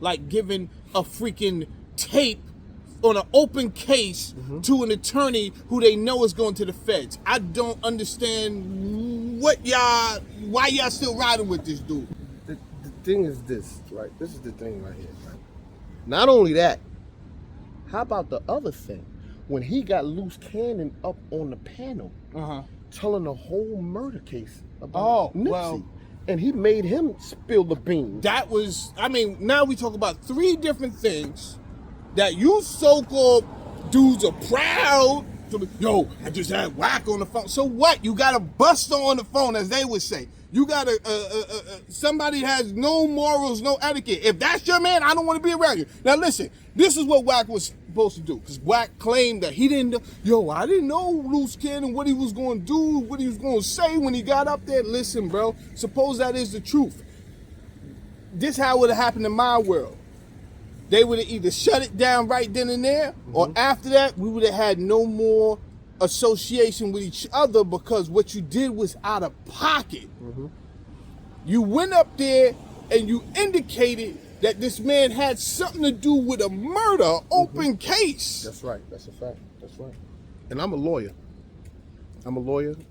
like giving a freaking tape on an open case to an attorney who they know is going to the feds. I don't understand why y'all still riding with this dude. The thing is this, right? This is the thing right here, right? Not only that, how about the other thing? When he got loose cannon up on the panel, telling the whole murder case about Nipsey. Well, and he made him spill the beans. That was, I mean, now we talk about 3 different things that you so-called dudes are proud to be. Yo, I just had whack on the phone. So what? You got a buster on the phone, as they would say. You got somebody has no morals, no etiquette. If that's your man, I don't want to be around you. Now listen, this is what Wack was supposed to do. Because Wack claimed that he didn't know. Yo, I didn't know Loose Cannon, what he was going to do, what he was going to say when he got up there. Listen, bro, suppose that is the truth. This how it would have happened in my world. They would have either shut it down right then and there, or after that, we would have had no more association with each other, because what you did was out of pocket. You went up there and you indicated that this man had something to do with a murder, open case. That's right. That's a fact. That's right. And I'm a lawyer.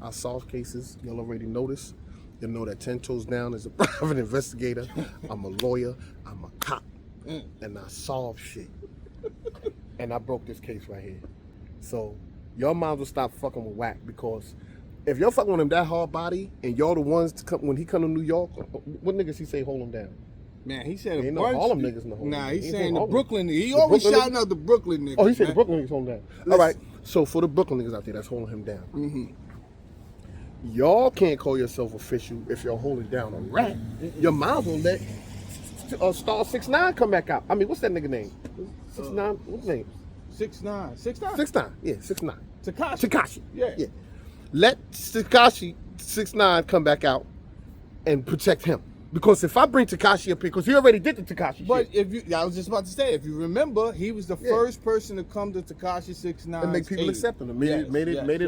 I solve cases. Y'all already noticed. You know that 10 Toes Down is a private investigator. I'm a lawyer. I'm a cop. And I solve shit. And I broke this case right here. So y'all might as well stop fucking with Wack, because if y'all fucking with him that hard body and y'all the ones to come when he come to New York, what niggas he say hold him down? Man, he said ain't no Harlem niggas no hold him. Nah, he's saying the Brooklyn niggas. He always shouting out the Brooklyn niggas. Oh, he said the Brooklyn niggas hold him down. All right, so for the Brooklyn niggas out there that's holding him down, y'all can't call yourself official if you're holding down a rat. Your mouth will let Star 6ix9ine come back out. I mean, what's that nigga name? 6ix9ine, what's his name? 6ix9ine. 6ix9ine? 6ix9ine, yeah, 6ix9ine. Tekashi. Yeah. Let Tekashi 6ix9ine come back out and protect him. Because if I bring Tekashi up here, because he already did the Tekashi but shit. I was just about to say, if you remember, he was the first person to come to Tekashi 6ix9ine and make people accept him. Made it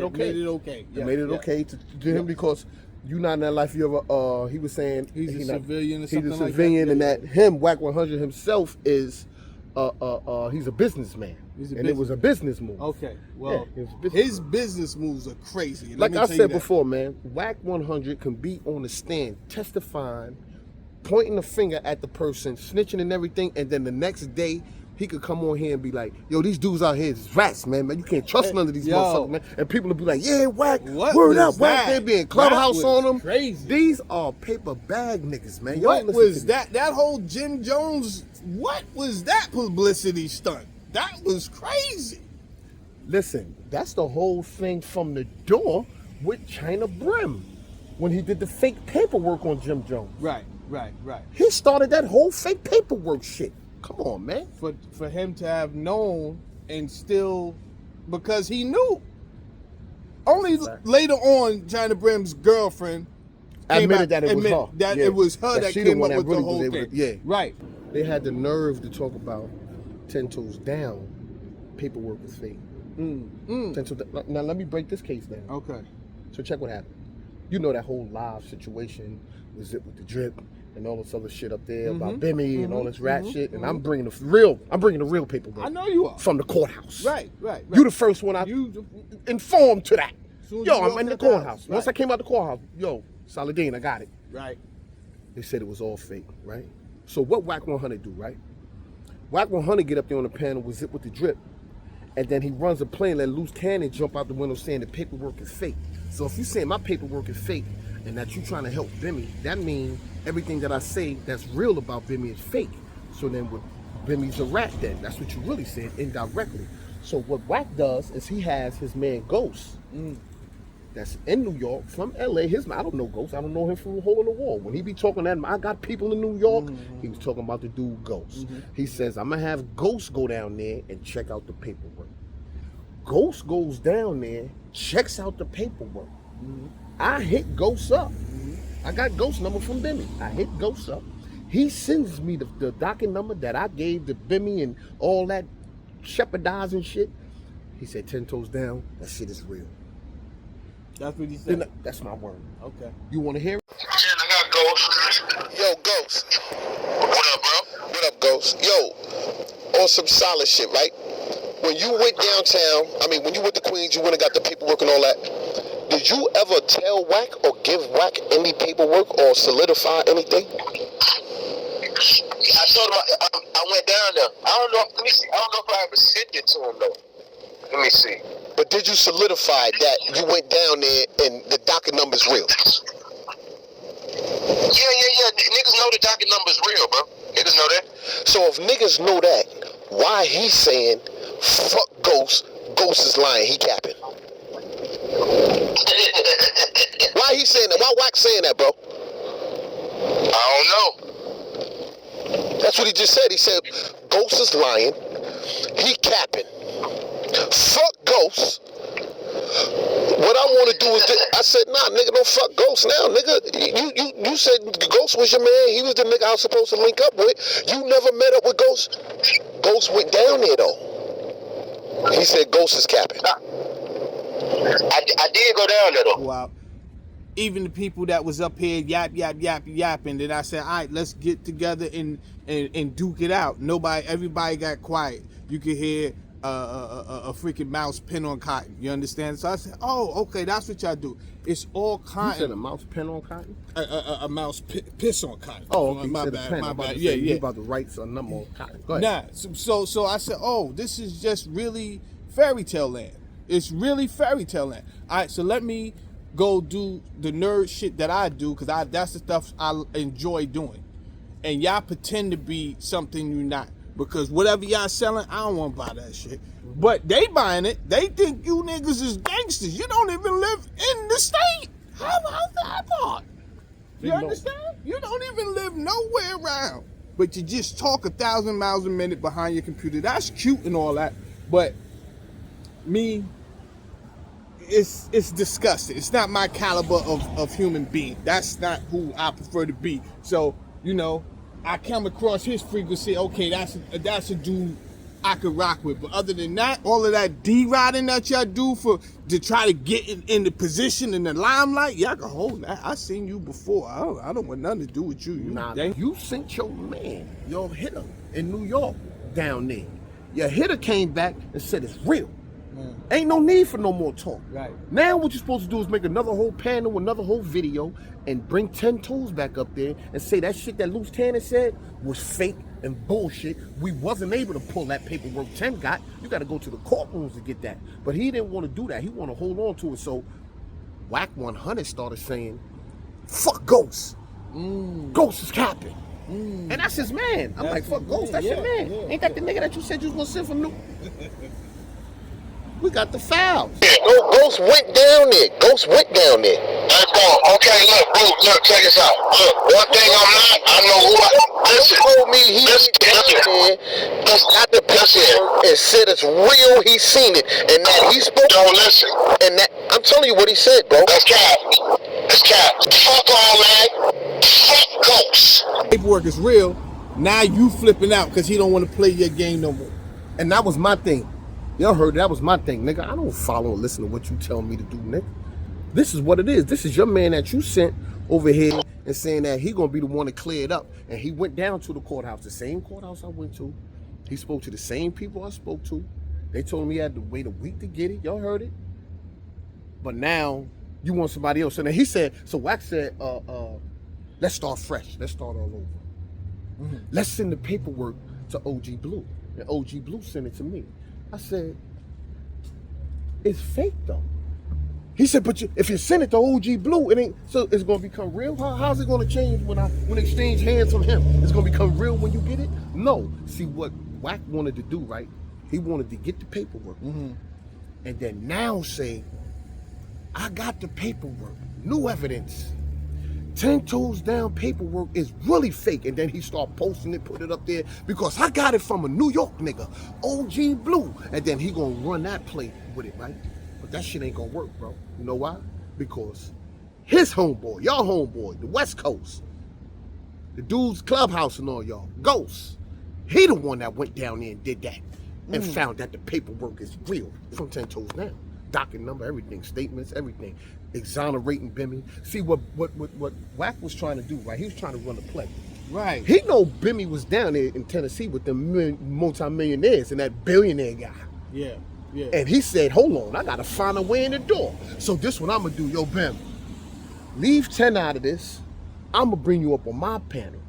okay. Made it okay to him, because you not in that life you ever. He was saying he's a civilian or something like that. He's a civilian, and that him, Wack 100 himself, is he's a businessman. It was a business move. Okay, well, his business moves are crazy. Like I said before, man, Wack 100 can be on the stand testifying, pointing the finger at the person, snitching and everything, and then the next day he could come on here and be like, yo, these dudes out here is rats, man. You can't trust none of these motherfuckers, man. And people will be like, yeah, Wack, word up, Wack. They be in Clubhouse on them. Crazy. These are paper bag niggas, man. What was that? That whole Jim Jones, what was that publicity stunt? That was crazy. Listen, that's the whole thing from the door with Chyna Brim when he did the fake paperwork on Jim Jones. Right. He started that whole fake paperwork shit. Come on, man. For him to have known and still, because he knew. Only later on, Chyna Brim's girlfriend admitted that it was her. That it was her that came up with the whole thing. Yeah. Right. They had the nerve to talk about 10 Toes Down. Paperwork was fake. 10 Toes Down. Now let me break this case down. Okay. So check what happened. You know that whole live situation was it with the drip and all this other shit up there about Bimmy and all this rat shit, and I'm bringing the real paperwork. I know you are. From the courthouse. Right. You the first one I informed to that. Yo, I'm in the courthouse. Right. Once I came out the courthouse, yo, Saladine, I got it. Right. They said it was all fake, right? So what Wack 100 do, right? Wack 100 get up there on the panel with Zip with the Drip, and then he runs a plane, let Loose Cannon jump out the window saying the paperwork is fake. So if you say my paperwork is fake and that you trying to help Bimmy, that means everything that I say that's real about Bimmy is fake. So then what, Bimmy's a rat then. That's what you really said indirectly. So what Wack does is he has his man Ghost that's in New York from LA. I don't know Ghost. I don't know him from Hole in the Wall. When he be talking that, I got people in New York, he was talking about the dude Ghost. He says, I'm going to have Ghost go down there and check out the paperwork. Ghost goes down there, checks out the paperwork. I hit Ghost up. I got Ghost number from Bimmy. I hit Ghost up. He sends me the docket number that I gave to Bimmy and all that shepherdizing shit. He said, 10 Toes Down, that shit is real. That's what he said? That's my word. Okay. You want to hear it? I got Ghost. Yo, Ghost. What up, bro? What up, Ghost? Yo, on some solid shit, right? When you went downtown, when you went to Queens, you went and got the paperwork and all that. Did you ever tell Wack or give Wack any paperwork or solidify anything? I told him I went down there. I don't know. Let me see. I don't know if I ever sent it to him though. Let me see. But did you solidify that you went down there and the docket number's real? Yeah. Niggas know the docket number's real, bro. Niggas know that. So if niggas know that, why he saying fuck Ghost? Ghost is lying. He capping. Why he saying that? Why Wack saying that, bro? I don't know. That's what he just said. He said Ghost is lying. He capping. Fuck Ghost. What I want to do is I said, nah, nigga, don't fuck Ghost now, nigga. You said Ghost was your man. He was the nigga I was supposed to link up with. You never met up with Ghost. Ghost went down there though. He said Ghost is capping. I did go down there though. Wow. Even the people that was up here yapping, then I said, all right, let's get together and duke it out. Everybody got quiet. You could hear a freaking mouse pin on cotton. You understand? So I said, oh, okay, that's what y'all do. It's all cotton. You said a mouse pin on cotton? A mouse piss on cotton. Oh, okay. My bad. My bad. Yeah. Yeah. About the rights or number on cotton. Go ahead. Nah. So I said, oh, this is just really fairy tale land. It's really fairy tale land. All right, so let me go do the nerd shit that I do, because that's the stuff I enjoy doing. And y'all pretend to be something you're not, because whatever y'all selling, I don't want to buy that shit. But they buying it. They think you niggas is gangsters. You don't even live in the state. How's that part? You understand? You don't even live nowhere around, but you just talk 1,000 miles a minute behind your computer. That's cute and all that, but me, it's disgusting. It's not my caliber of human being. That's not who I prefer to be. So, I come across his frequency, okay, that's a dude I could rock with. But other than that, all of that D-riding that y'all do to try to get in the position in the limelight, y'all can hold that. I seen you before. I don't want nothing to do with you. You sent your man, your hitter in New York down there. Your hitter came back and said it's real. Ain't no need for no more talk. Right. Now what you're supposed to do is make another whole panel, another whole video, and bring 10 toes back up there and say that shit that Loose Cannon said was fake and bullshit. We wasn't able to pull that paperwork 10 got. You got to go to the courtrooms to get that. But he didn't want to do that. He want to hold on to it. So Wack 100 started saying, fuck Ghost. Ghost is capping. And that's his man. I'm like, fuck Ghost, that's your man. Ain't that the nigga that you said you was going to send from New? We got the fouls. No, Ghost went down there. Ghost went down there. Let's go. Okay, look, check this out. Look, one thing I'm not, I know who listen. He told me he went down there, he's got the picture and said it's real, he's seen it. And that he spoke. Don't listen. And that, I'm telling you what he said, bro. That's cap. That's cap. Fuck all that. Fuck Ghost. Paperwork is real. Now you flipping out because he don't want to play your game no more. And that was my thing. Y'all heard that was my thing, nigga. I don't follow or listen to what you tell me to do, nigga. This is what it is. This is your man that you sent over here and saying that he gonna be the one to clear it up. And he went down to the courthouse, the same courthouse I went to. He spoke to the same people I spoke to. They told him he had to wait a week to get it. Y'all heard it. But now you want somebody else. And then he said, so Wack said, let's start fresh. Let's start all over. Let's send the paperwork to OG Blue. And OG Blue sent it to me. I said, it's fake though. He said, but if you send it to OG Blue, it ain't, so it's gonna become real? How's it gonna change when I exchange hands from him? It's gonna become real when you get it? No. See what Wack wanted to do, right? He wanted to get the paperwork. And then now say, I got the paperwork, new evidence. 10 toes down paperwork is really fake. And then he start posting it, put it up there, because I got it from a New York nigga, OG Blue. And then he gonna run that play with it, right? But that shit ain't gonna work, bro. You know why? Because his homeboy, y'all homeboy, the West Coast, the dude's clubhouse and all y'all, Ghost, he the one that went down there and did that and found that the paperwork is real from 10 toes down. Docket number, everything, statements, everything. Exonerating Bimmy. See what Wack was trying to do, right? He was trying to run a play. Right. He know Bimmy was down there in Tennessee with the multi-millionaires and that billionaire guy. Yeah. Yeah. And he said, hold on, I gotta find a way in the door. So this what I'm gonna do, yo, Bim, leave 10 out of this. I'm gonna bring you up on my panel.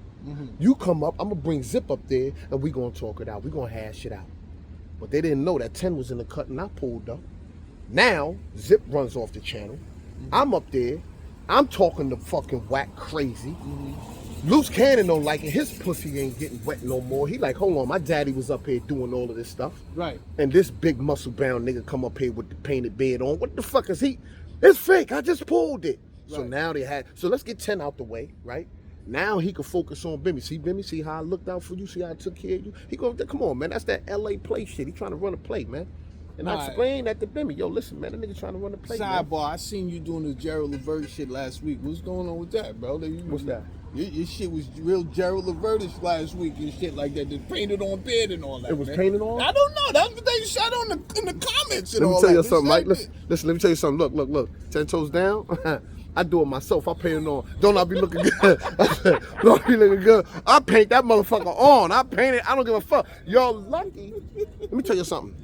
You come up, I'm gonna bring Zip up there, and we gonna talk it out. We gonna hash it out. But they didn't know that 10 was in the cut and I pulled up. Now, Zip runs off the channel. I'm up there. I'm talking to fucking whack crazy. Loose Cannon don't like it. His pussy ain't getting wet no more. He like, hold on, my daddy was up here doing all of this stuff. Right. And this big muscle-bound nigga come up here with the painted beard on. What the fuck is he? It's fake. I just pulled it. Right. So now so let's get 10 out the way, right? Now he can focus on Bimmy. See, Bimmy, see how I looked out for you? See how I took care of you? He go, come on, man. That's that LA play shit. He trying to run a play, man. And I explained that to Bimmy. Yo, listen, man, that nigga trying to run a play. Sidebar, man. I seen you doing the Gerald Levert shit last week. What's going on with that, bro? What's that? Your shit was real Gerald Levert-ish last week and shit like that. Just painted on bed and all that. It was man. painted on? I don't know. That's what they shot on in the comments and Let me all tell that. you something, Mike. Listen, let me tell you something. Look. 10 toes down. I do it myself. I paint it on. Don't I be looking good? Don't I be looking good? I paint that motherfucker on. I paint it. I don't give a fuck. Y'all lucky. Let me tell you something.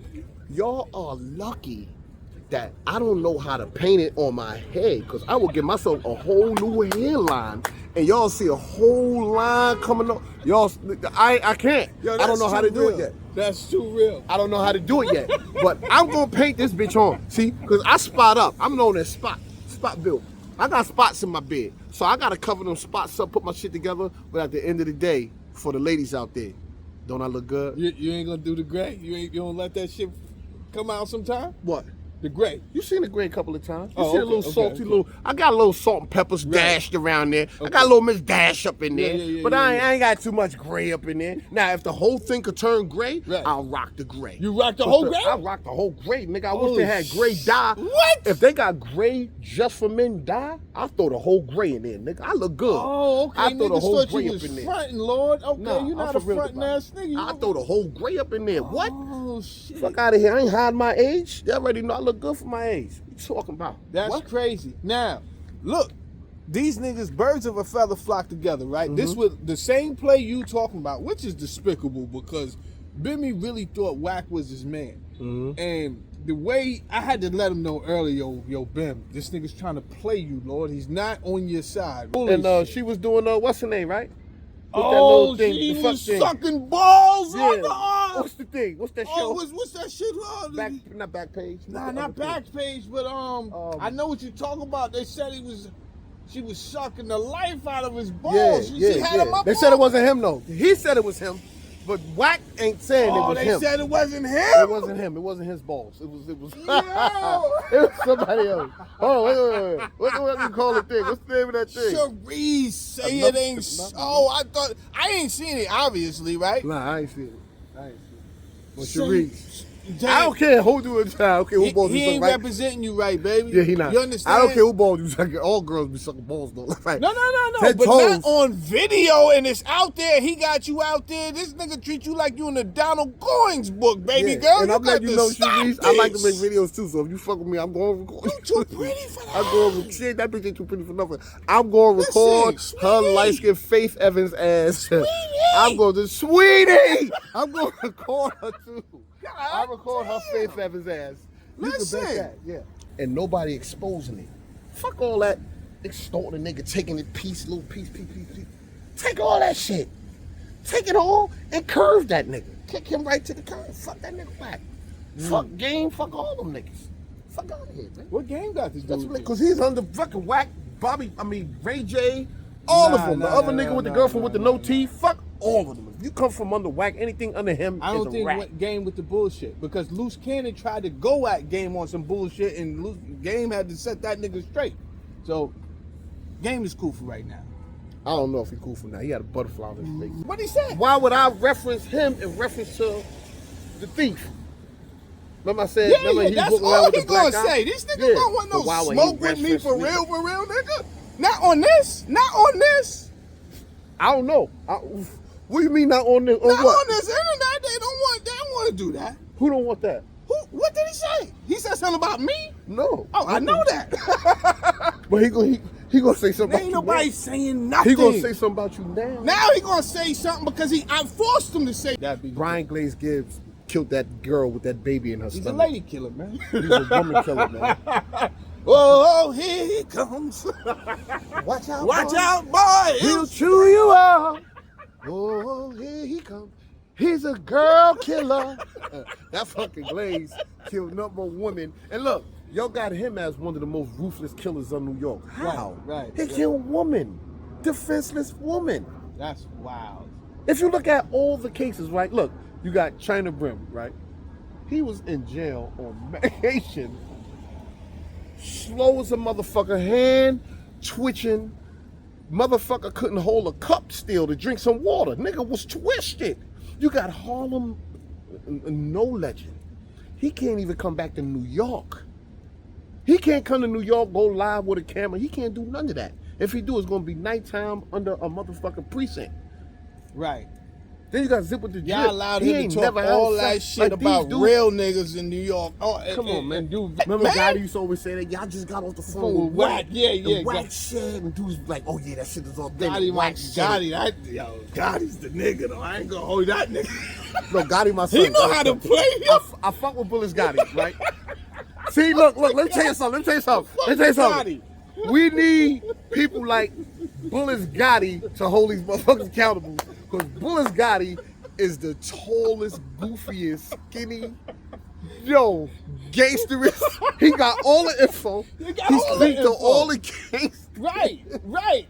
Y'all are lucky that I don't know how to paint it on my head, because I will give myself a whole new hairline and y'all see a whole line coming up. Y'all, I can't. Yo, I don't know how to do it yet. That's too real. I don't know how to do it yet. But I'm going to paint this bitch on. See, because I spot up. I'm known as spot built. I got spots in my bed. So I got to cover them spots up, put my shit together. But at the end of the day, for the ladies out there, don't I look good? You ain't going to do the gray? You don't let that shit come out sometime? What? The gray. You seen the gray a couple of times. You Oh, see a okay, little salty little. I got a little salt and peppers dashed around there. Okay. I got a little Miss Dash up in there. Yeah, but I ain't got too much gray up in there. Now, if the whole thing could turn gray, I'll rock the gray. You rock the whole gray? I rock the whole gray, nigga. I wish they had gray dye. What? If they got gray just for men dye, I'll throw the whole gray in there, nigga. I look good. Oh, okay. I throw the whole thought gray you up was in there. fronting, Lord. Okay, Nah, you're not I'm a for real fronting about ass nigga. I throw the whole gray up in there. What? Oh, shit. Fuck out of here. I ain't hiding my age. They already know I look good for my age. What you talking about? That's what? crazy. Now, look, these niggas, birds of a feather flock together, right? This was the same play you talking about, which is despicable because Bimmy really thought Wack was his man. And the way I had to let him know earlier, yo, Bim, this nigga's trying to play you, Lord. He's not on your side. And she was doing what's her name, right? With oh, that little thing, she the was thing. sucking balls Yeah. on the arm. What's the thing? What's that show? Oh, what's that shit? Not back page. Nah, not back page, but I know what you're talking about. They said she was sucking the life out of his balls. She had him up. They said it wasn't him though. He said it was him, but Wack ain't saying it was him. They said it wasn't him. It wasn't him. It wasn't his balls. It was. It was somebody else. Oh, wait. What do you call the thing? What's the name of that thing? Cherise, say it ain't so. I ain't seen it, obviously, right? Nah, I ain't seen it. Well, Cherise. I don't care who do it. I don't care who balls you He suck, ain't right? representing you right, baby. Yeah, he not. You understand? I don't care who balls you suck. All girls be sucking balls though. Right? No. 10 But toes. not on video and it's out there. He got you out there. This nigga treat you like you in the Donald Goings book, baby girl. And I'm letting you know, Cherise, I like to make this. videos too. So if you fuck with me, I'm going to record. You too pretty for that. I'm going to shit. That bitch ain't too pretty for nothing. I'm going to record Listen, her sweetie. light-skinned Faith Evans ass. Sweetie. I'm going to sweetie. I'm going to record her too. I record her Faith Evans ass. You can bet that, yeah. And nobody exposing it. Fuck all that extorting a nigga, taking it little piece. Take all that shit. Take it all and curve that nigga. Kick him right to the curve. Fuck that nigga back. Fuck Game. Fuck all them niggas. Fuck out of here, man. What game got to do with it? Because he's under fucking Wack, Ray J, all of them. The other nigga with the girlfriend with the no teeth. Fuck all of them. If you come from under Wack, anything under him I don't is a think rat. Game with the bullshit because Loose Cannon tried to go at Game on some bullshit and Game had to set that nigga straight. So Game is cool for right now. I don't know if he cool for now. He had a butterfly on his face. What he said? Why would I reference him in reference to the thief? Remember I said, he's that's walking all around with he the black gonna guy? say. This nigga don't want no But why would he smoke with me reference for real, nigga. Not on this. I don't know. What do you mean not on this? On Not what? on this internet. They don't want to do that. Who don't want that? What did he say? He said something about me? No. Oh, I know that. But He gonna say something Ain't about nobody you saying now. nothing. He gonna say something about you now. Now he gonna say something because I forced him to say that. Brian Glaze Gibbs killed that girl with that baby in her He's stomach. a lady killer, man. He's a woman killer, man. Oh, here he comes. Watch out, Watch boy. out, boy. He'll chew you up. Oh, here he comes. He's a girl killer. That fucking Glaze killed number one woman. And look, y'all got him as one of the most ruthless killers of New York. How? Right. He killed woman. Defenseless woman. That's wild. If you look at all the cases, right? Look, you got Chyna Brim, right? He was in jail on medication. Slow as a motherfucker, hand twitching. Motherfucker couldn't hold a cup still to drink some water. Nigga was twisted. You got Harlem, no legend. He can't even come back to New York. He can't come to New York, go live with a camera. He can't do none of that. If he do, it's gonna be nighttime under a motherfucking precinct. Right. Then you got Zip with the Y'all drip. allowed He him ain't to talk never all had that sex. shit Like these about dudes- real niggas in New York. Oh, Come on, man. dude, Remember man? Gotti used to always say that y'all just got off the phone Phone with with Wack. Wack. Yeah. And Wack shit, and dudes like, oh yeah, that shit is all thing. Gotti, Wack Gotti's the nigga though. I ain't gonna hold that nigga. No, Gotti, my son. He know how to play. I fuck with Bullis Gotti, right? See, look, let me tell you something. We need people like Bullis Gotti to hold these motherfuckers accountable. Because Bullis Gotti is the tallest, goofiest, skinny, gangsterist. He got all the info. He speaks to all the gangsters. Right.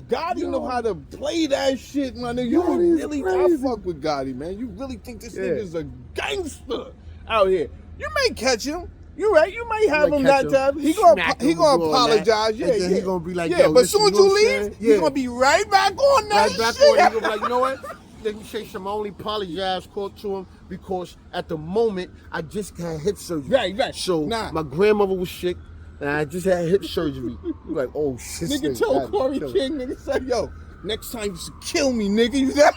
Gotti know how to play that shit, my nigga. You Gotti's really crazy. I fuck with Gotti, man. You really think this Yeah. nigga's a gangster out here. You may catch him. You right. You may have might him catch that him, time. He smack gonna him, do all apologize. that, Yeah, and then yeah. he gonna be like, yeah, yo, but listen, soon as you know you what I'm leave, saying? he's Yeah. gonna be right back on that Right back shit. on. He gonna be like, you know what? Let me say some. I only apologize to him because at the moment I just had hip surgery. Right. So my grandmother was sick, and I just had hip surgery. You like, oh shit. Nigga told Corey King, nigga said, yo, next time you should kill me, nigga. You said,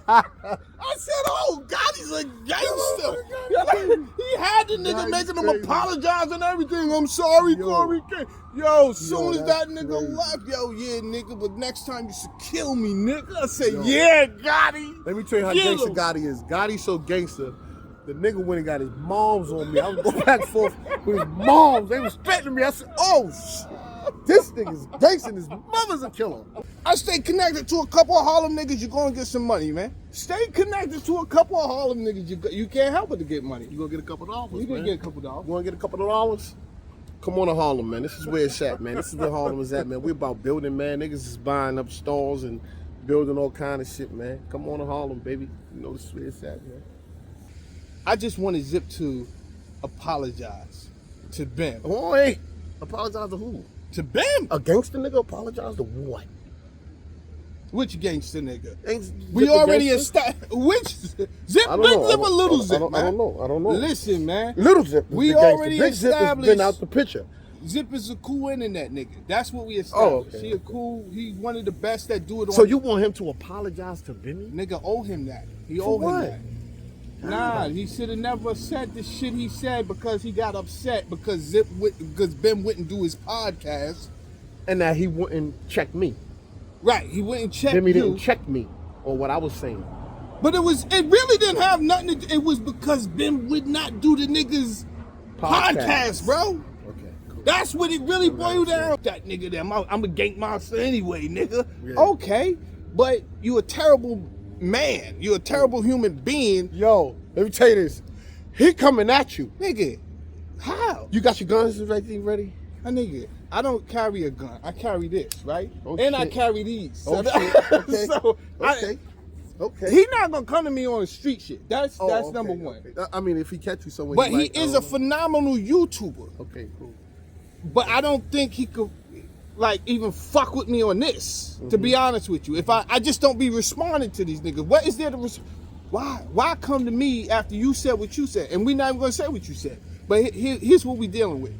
I said, oh, Gotti's a gangster. He had the nigga Gotti's making him crazy. apologize and everything. I'm sorry, Yo. Corey King. Yo, soon as that's that nigga crazy. left, yeah, nigga, but next time you should kill me, nigga. I said, yeah, Gotti. Let me tell you how Kill gangster him. Gotti is. Gotti's so gangster. The nigga went and got his moms on me. I was going back and forth with his moms. They was threatening me. I said, oh, this nigga's gangster. His mother's a killer. I stay connected to a couple of Harlem niggas, you're gonna get some money, man. Stay connected to a couple of Harlem niggas, you can't help but to get money. You gonna get a couple dollars, You gonna man. get a couple dollars. You wanna get a couple of dollars? Come on to Harlem, man. This is where it's at, man. This is where Harlem is at, man. We about building, man. Niggas is buying up stores and building all kind of shit, man. Come on to Harlem, baby. You know this is where it's at, man. I just wanted Zip to apologize to Bim. Oh, hey. Apologize to who? To Bim? A gangster nigga apologize to what? Which gangster nigga? Ain't We Zip a already gangster? established. Which Zip? I don't Big know. Zip or Little Zip, I man? don't know. Listen, man. Little Zip is We the gangster. already Big Zip has established- been out the picture. Zip is a cool internet nigga. That's what we established. okay. He one of the best that do it on. So you want him to apologize to Bimmy? Nigga owe him that. He For owe what? him that. Nah, he should have never said the shit he said because he got upset because Bim wouldn't do his podcast. And that he wouldn't check me. Right, he wouldn't check Bimmy you. didn't check me on what I was saying. But it really didn't have nothing to. It was because Bim would not do the niggas podcast, bro. Okay, cool. That's what it really boiled down. That nigga there, I'm a gang monster anyway, nigga. Yeah. Okay, but you a terrible man. You a terrible human being, Yo, let me tell you this. He coming at you. nigga. How? You got your guns and everything ready? My nigga, I don't carry a gun. I carry this, right? Oh, and I shit. carry these. Oh, So, shit. Okay. so Okay. Okay. he not gonna come to me on the street shit. That's Oh, number okay, one. okay. I mean, if he catch you somewhere, But he might, is a phenomenal YouTuber. Okay, cool. But I don't think he could like even fuck with me on this. To be honest with you, if I just don't be responding to these niggas. What is there to why come to me after you said what you said? And we not even gonna say what you said. But here's what we dealing with.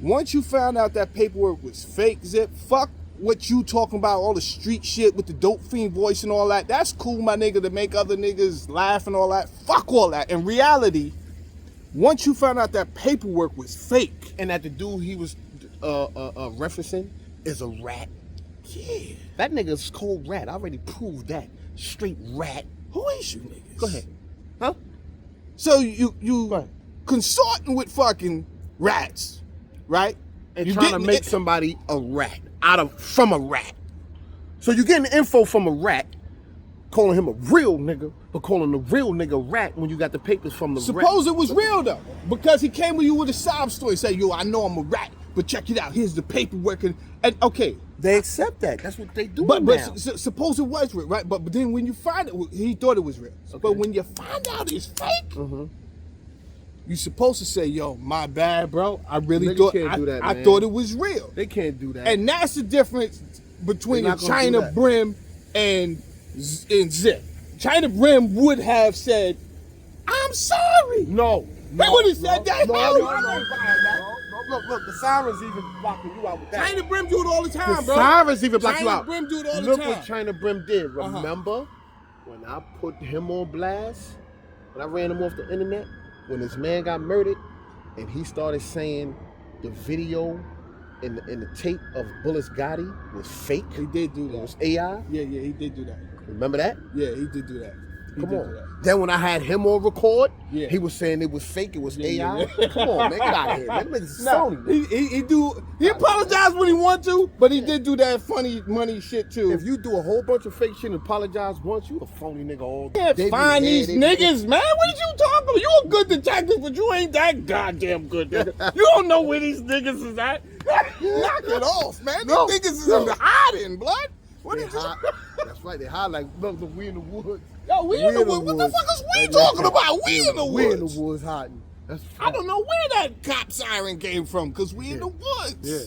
Once you found out that paperwork was fake, Zip, fuck what you talking about, all the street shit with the dope fiend voice and all that. That's cool, my nigga, to make other niggas laugh and all that. Fuck all that. In reality, once you found out that paperwork was fake, And that the dude he was referencing is a rat. Yeah. That nigga's cold rat. I already proved that. Straight rat. Who is you niggas? Go ahead. Huh? So you Go ahead. consorting with fucking rats, right? And You trying to getting make it- somebody a rat from a rat. So you're getting info from a rat, calling him a real nigga, but calling the real nigga rat when you got the papers from the rat. Suppose it was real though, because he came to you with a sob story, say, "Yo, I know I'm a rat, but check it out. Here's the paperwork." And okay, They accept that. That's what they do but now. suppose it was real, right? But then when you find it, he thought it was real. Okay. But when you find out it's fake, Mm-hmm. you're supposed to say, "Yo, my bad, bro. I really Niggas thought can't do that, I man. thought it was real." They can't do that. And that's the difference between They're a not gonna do Chyna that. Brim and Zip. Chyna Brim would have said, "I'm sorry." no. They would have said that. No, Hell no, yeah. no. Look, the sirens even blocking you out with that. Chyna Brim do it all the time, The bro. sirens even block you Chyna out. Brim do it all the Look time. what Chyna Brim did. Uh-huh. Remember when I put him on blast? When I ran him off the internet? When his man got murdered? And he started saying the video and the tape of Bullis Gotti was fake? He did do It that. was AI? Yeah, he did do that. Remember that? Yeah, he did do that. He Come did on. do that. Then when I had him on record, Yeah. he was saying it was fake, it was Yeah, AI. yeah. Come on, man, get out of here. Man, them niggas is No, phony. he apologized when he wanted to, but he did do that funny money shit too. If you do a whole bunch of fake shit and apologize once, you a phony nigga all day. can't find these niggas, man. What is you talking about? You a good detective, but you ain't that goddamn good. Nigga. You don't know where these niggas is at. Knock it off, man. No, These niggas is no. in the hiding, blood. What They is this? hide. That's right, they hide like, look, we in the woods. Yo, we in the woods. What the fuck is we talking about? We in the We in the woods. woods hiding. That's I don't know where that cop siren came from, because we in the woods. Yeah.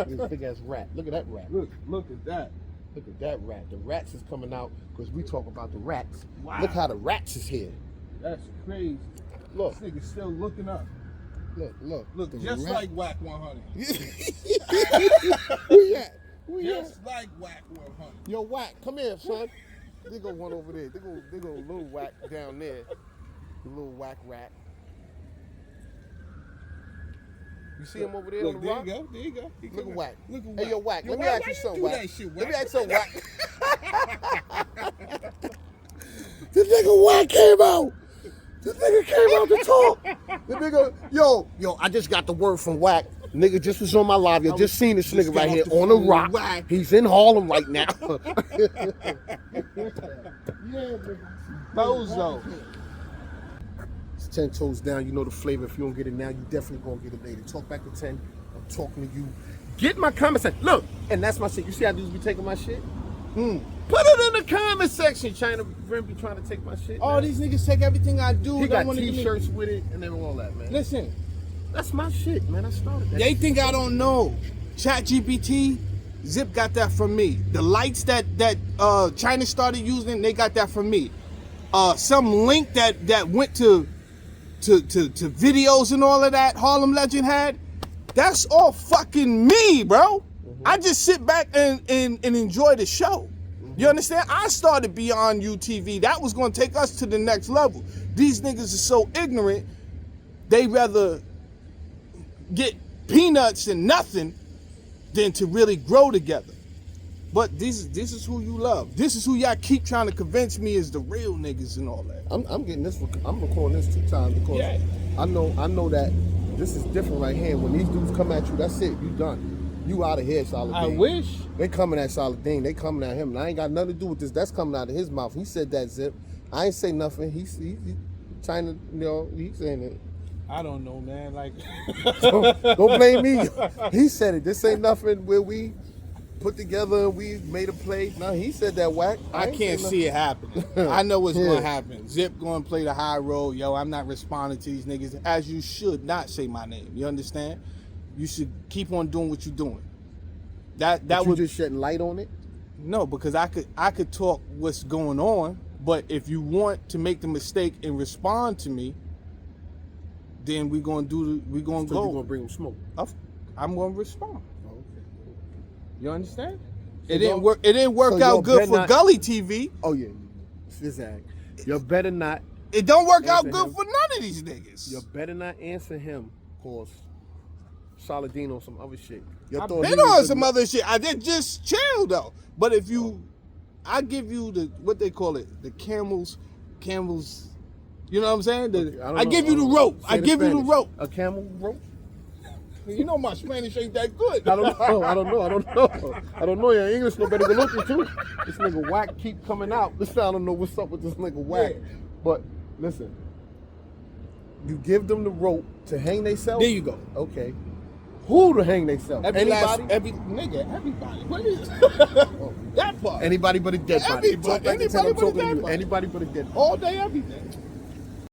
This big ass rat. Look at that rat. Look at that. Look at that rat. The rats is coming out because we talk about the rats. Wow. Look how the rats is here. That's crazy. Look, This nigga's still looking up. look. Look, The just rat. like Whack 100. Where you at? Where you at? Just like Whack 100. Yo, Whack, come here, son. They go one over there. They go a little Whack down there. The little Whack rat. You see him over there on the rock? There you go. Look at Whack. Look at Hey, yo, Whack, let me ask you something, Whack. Let me ask you something, Whack. This nigga Whack came out. This nigga came out to talk. The nigga, yo, I just got the word from Whack. Nigga just was on my live. You just seen this just nigga got right off here the on the phone with rock. Whack. He's in Harlem right now. Bozo. It's 10 toes down. You know the flavor. If you don't get it now, you definitely gonna get it later. Talk back to 10. I'm talking to you. Get my comment section. Look, and that's my shit. You see how dudes be taking my shit? Put it in the comment section. Chyna Brim be trying to take my shit. All man. these niggas take everything I do. He Don't got wanna give me- t-shirts with it and then all that, man. Listen, That's my shit, man. I started that. they think I don't know. ChatGPT, Zip got that from me. The lights that Chyna started using, they got that from me. Some link that went to videos and all of that Harlem Legend had, that's all fucking me, bro. I just sit back and enjoy the show. You understand? I started Beyond UTV. That was going to take us to the next level. These niggas are so ignorant, they rather get peanuts and nothing than to really grow together. But this is who you love. This is who y'all keep trying to convince me is the real niggas and all that. I'm getting this. I'm recording this 2 times because Yeah. I know that this is different right here. When these dudes come at you, that's it. You done. You out of here, Saladine. I wish. They coming at Saladine. They coming at him. And I ain't got nothing to do with this. That's coming out of his mouth. He said that, Zip. I ain't say nothing. He trying to, he's saying it. I don't know, man. Like, Don't blame me. He said it. This ain't nothing where we put together and we made a play. No, he said that, Whack. I ain't can't say see it happening. I know what's Yeah. going to happen. Zip going to play the high road. Yo, I'm not responding to these niggas. As you should not say my name. You understand? You should keep on doing what you're doing. That But you would just shedding light on it. no, because I could talk what's going on, but if you want to make the mistake and respond to me, then we're gonna So go. you gonna bring him smoke. I'm gonna respond. Okay. You understand? So It didn't y'all- work. It didn't work so y'all out good better for not- Gully TV. Oh yeah, Zag. You better not. It don't work out Answer good him. for none of these niggas. You better not answer him, cause Saladine on some other shit. Y'all I've thought been he was on the- some other shit. I did just chill though. But if you, I give you the what they call it, the camels. You know what I'm saying? I give you the rope. I give you the rope. A camel rope? You know my Spanish ain't that good. I don't know. Your English no better than looking too. This nigga Whack keep coming out. I don't know what's up with this nigga Whack. Yeah. But listen, you give them the rope to hang themselves. There you go. Okay. Who to hang themselves? Anybody? Everybody. What is that part? Anybody but a dead body. Everybody. Talk like the time I'm Anybody but a talking to dead you. body. Anybody but a dead body. All day, every day.